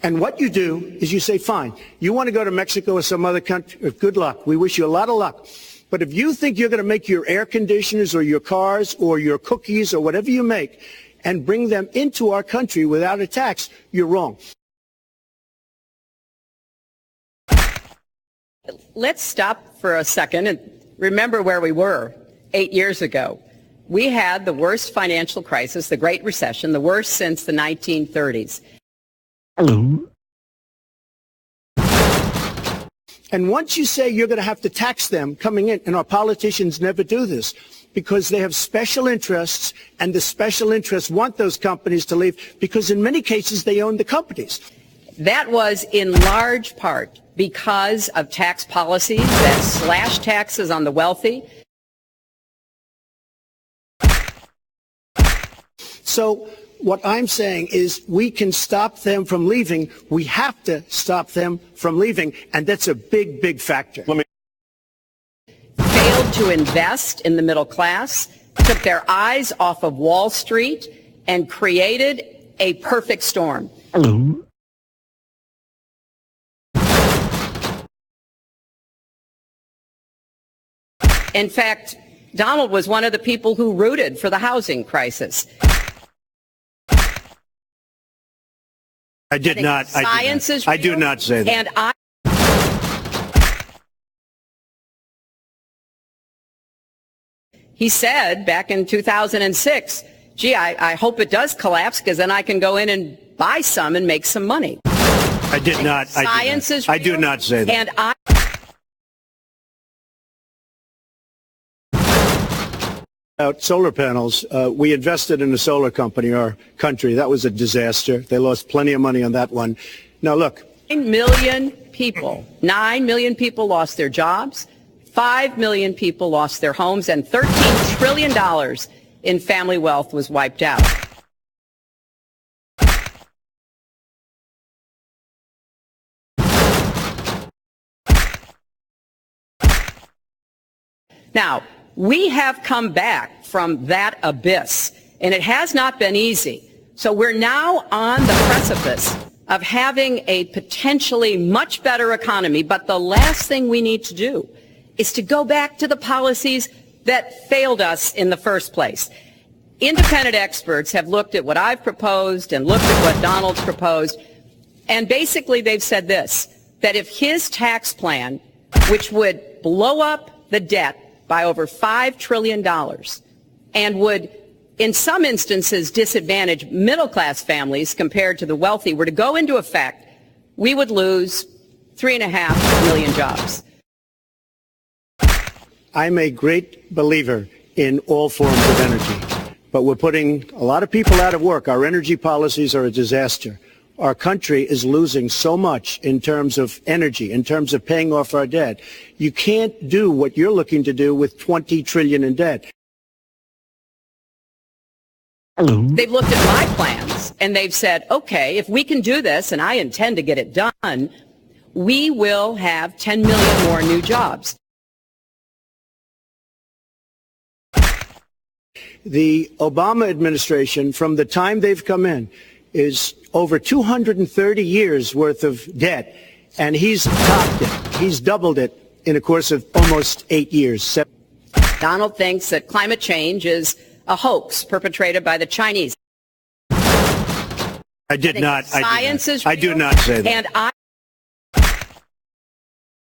And what you do is you say, fine, you want to go to Mexico or some other country, good luck. We wish you a lot of luck. But if you think you're going to make your air conditioners or your cars or your cookies or whatever you make and bring them into our country without a tax, you're wrong. Let's stop for a second and remember where we were 8 years ago. We had the worst financial crisis, the Great Recession, the worst since the 1930s. And once you say you're going to have to tax them coming in, and our politicians never do this, because they have special interests, and the special interests want those companies to leave, because in many cases they own the companies. That was in large part because of tax policies that slashed taxes on the wealthy. So what I'm saying is we can stop them from leaving. We have to stop them from leaving, and that's a big, big factor. Failed to invest in the middle class, took their eyes off of Wall Street, and created a perfect storm. In fact, Donald was one of the people who rooted for the housing crisis. I did not. Science is real, I do not say that. And he said back in 2006, gee, I hope it does collapse because then I can go in and buy some and make some money. I did not. Science is real, I do not say that. And About solar panels, we invested in a solar company, our country. That was a disaster. They lost plenty of money on that one. Now, look. 9 million people lost their jobs. 5 million people lost their homes, and $13 trillion in family wealth was wiped out. Now, we have come back from that abyss, and it has not been easy. So we're now on the precipice of having a potentially much better economy, but the last thing we need to do is to go back to the policies that failed us in the first place. Independent experts have looked at what I've proposed and looked at what Donald's proposed, and basically they've said this, that if his tax plan, which would blow up the debt by over $5 trillion and would, in some instances, disadvantage middle-class families compared to the wealthy, were to go into effect, we would lose 3.5 million jobs. I'm a great believer in all forms of energy, but we're putting a lot of people out of work. Our energy policies are a disaster. Our country is losing so much in terms of energy, in terms of paying off our debt. You can't do what you're looking to do with $20 trillion in debt. They've looked at my plans and they've said, okay, if we can do this, and I intend to get it done, we will have 10 million more new jobs. The Obama administration, from the time they've come in, is over 230 years worth of debt, and he's topped it. He's doubled it in a course of almost 8 years. Donald thinks that climate change is a hoax perpetrated by the Chinese. I did not. Science is real, I do not say that. And